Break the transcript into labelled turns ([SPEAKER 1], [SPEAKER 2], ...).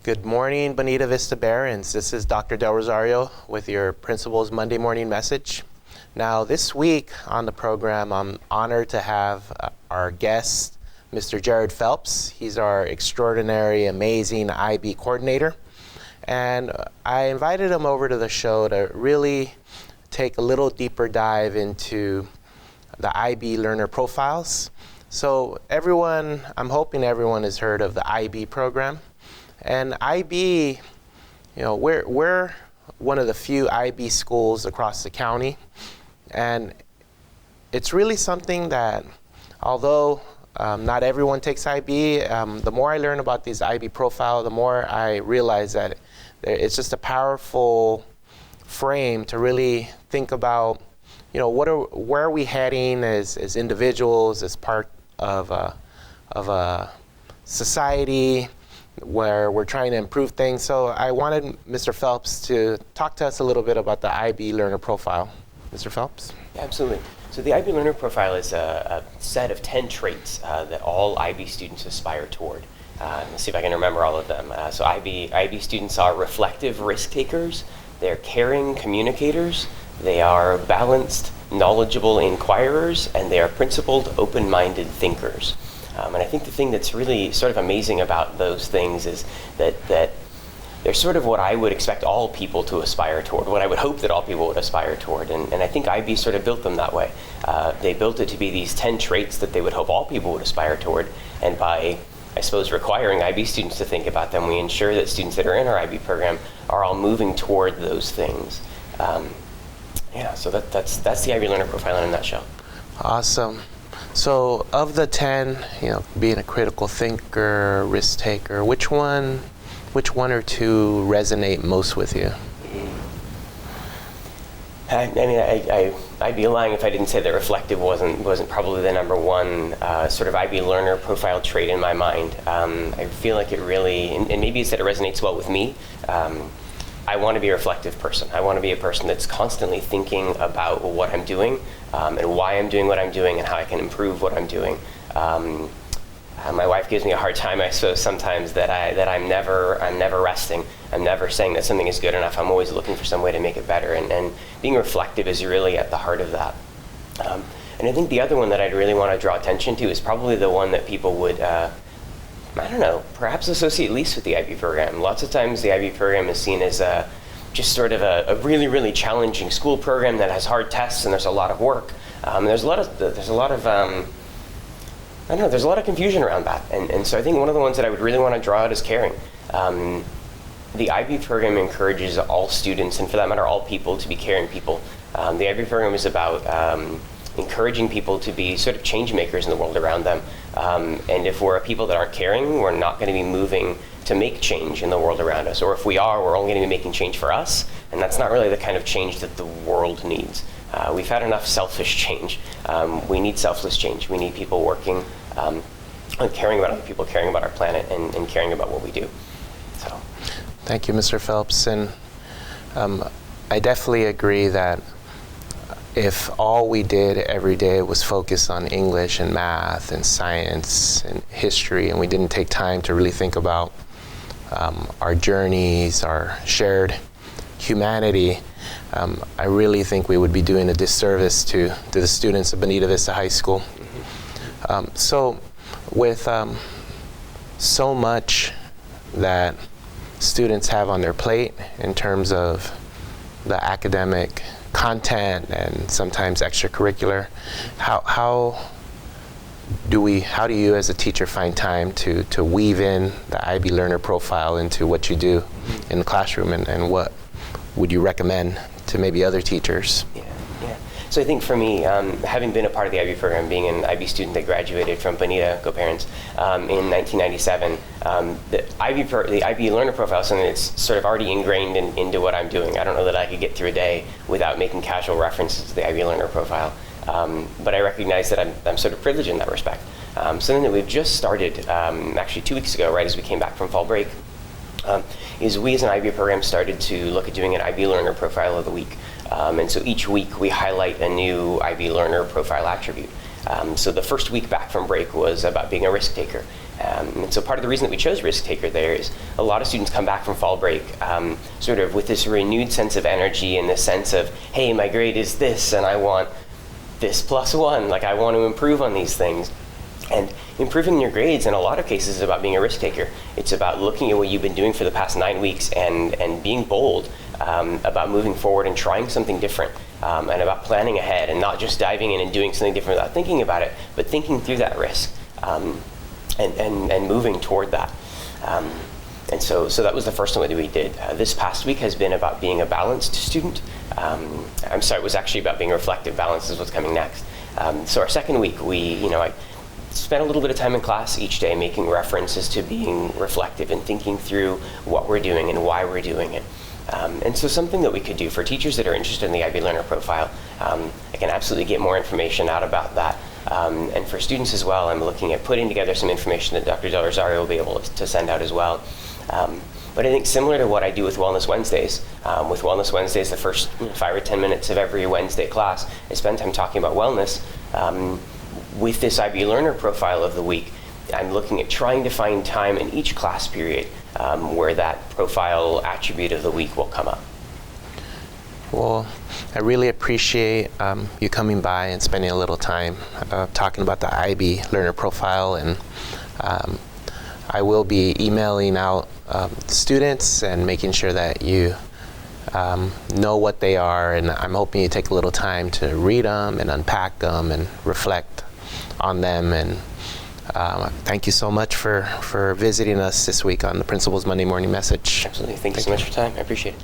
[SPEAKER 1] Good morning, Bonita Vista Barons. This is Dr. Del Rosario with your Principal's Monday Morning Message. Now, this week on the program, I'm honored to have our guest, Mr. Jared Phelps. He's our extraordinary, amazing IB coordinator. And I invited him over to the show to really take a little deeper dive into the IB learner profiles. So I'm hoping everyone has heard of the IB program. And IB, we're one of the few IB schools across the county. And it's really something that, although not everyone takes IB, the more I learn about this IB profile, the more I realize that it's just a powerful frame to really think about, where are we heading as individuals, as part of a society where we're trying to improve things. So I wanted Mr. Phelps to talk to us a little bit about the IB learner profile. Mr. Phelps?
[SPEAKER 2] Yeah, absolutely. So the IB learner profile is a set of 10 traits that all IB students aspire toward. Let's see if I can remember all of them. So IB students are reflective risk takers, they're caring communicators, they are balanced, knowledgeable inquirers, and they are principled, open-minded thinkers. And I think the thing that's really sort of amazing about those things is that they're sort of what I would expect all people to aspire toward, what I would hope that all people would aspire toward. And I think IB sort of built them that way. They built it to be these 10 traits that they would hope all people would aspire toward. And by, I suppose, requiring IB students to think about them, we ensure that students that are in our IB program are all moving toward those things. So that's the IB learner profile in a nutshell.
[SPEAKER 1] Awesome. So of the 10, being a critical thinker, risk taker, which one or two resonate most with you? I'd be lying if I didn't say that reflective wasn't probably the number one sort of IB learner profile trait in my mind. I feel like it really, and maybe it's that it resonates well with me. I want to be a reflective person. I want to be a person that's constantly thinking about what I'm doing and why I'm doing what I'm doing and how I can improve what I'm doing. My wife gives me a hard time, I suppose, sometimes that I'm never resting. I'm never saying that something is good enough. I'm always looking for some way to make it better, and being reflective is really at the heart of that. And I think the other one that I'd really want to draw attention to is probably the one that people would, perhaps associate least with the IB program. Lots of times the IB program is seen as just sort of a really, really challenging school program that has hard tests and there's a lot of work. There's a lot of confusion around that. And so I think one of the ones that I would really want to draw out is caring. The IB program encourages all students, and for that matter, all people, to be caring people. The IB program is about encouraging people to be sort of change makers in the world around them. And if we're a people that aren't caring, we're not going to be moving to make change in the world around us. Or if we are, we're only going to be making change for us, and that's not really the kind of change that the world needs. We've had enough selfish change. We need selfless change. We need people working on caring about other people, caring about our planet, and caring about what we do. So, thank you, Mr. Phelps. And I definitely agree that if all we did every day was focus on English and math and science and history, and we didn't take time to really think about our journeys, our shared humanity, I really think we would be doing a disservice to the students of Bonita Vista High School. So with so much that students have on their plate in terms of the academic content and sometimes extracurricular, how do you as a teacher find time to weave in the IB learner profile into what you do in the classroom, and what would you recommend to maybe other teachers?
[SPEAKER 2] Yeah. So I think for me, having been a part of the IB program, being an IB student that graduated from Bonita, go Parents, in 1997, the IB learner profile is something that's sort of already ingrained into what I'm doing. I don't know that I could get through a day without making casual references to the IB learner profile. But I recognize that I'm sort of privileged in that respect. Something that we've just started, actually 2 weeks ago, right as we came back from fall break, is we as an IB program started to look at doing an IB learner profile of the week. And so each week we highlight a new IB learner profile attribute. So the first week back from break was about being a risk taker.
[SPEAKER 1] And so part of the reason that we chose risk taker there is a lot of students come back from fall break sort of with this renewed sense of energy and this sense of, hey, my grade is this and I want this +1, like I want to improve on these things. And improving your grades in a lot of cases is about being a risk taker. It's about looking at what you've been doing for the past 9 weeks and being bold about moving forward and trying something different, and about planning ahead and not just diving in and doing something different without thinking about it, but thinking through that risk and moving toward that. And so that was the first one that we did. This past week has been about being a balanced student. I'm sorry, it was actually about being reflective. Balance is what's coming next. So our second week, I spent a little bit of time in class each day making references to being reflective and thinking through what we're doing and why we're doing it. And so something that we could do for teachers that are interested in the IB Learner Profile, I can absolutely get more information out about that. And for students as well, I'm looking at putting together some information that Dr. Del Rosario will be able to send out as well. But I think similar to what I do with Wellness Wednesdays, the first 5 or 10 minutes of every Wednesday class, I spend time talking about wellness. With this IB Learner Profile of the week, I'm looking at trying to find time in each class period where that profile attribute of the week will come up.
[SPEAKER 3] Well, I really appreciate you coming by and spending a little time talking about the IB Learner Profile, and I will be emailing out students and making sure that you know what they are, and I'm hoping you take a little time to read them and unpack them and reflect on them. And thank you so much for visiting us this week on the Principal's Monday Morning Message.
[SPEAKER 1] Absolutely. Thank you so much for your time. I appreciate it.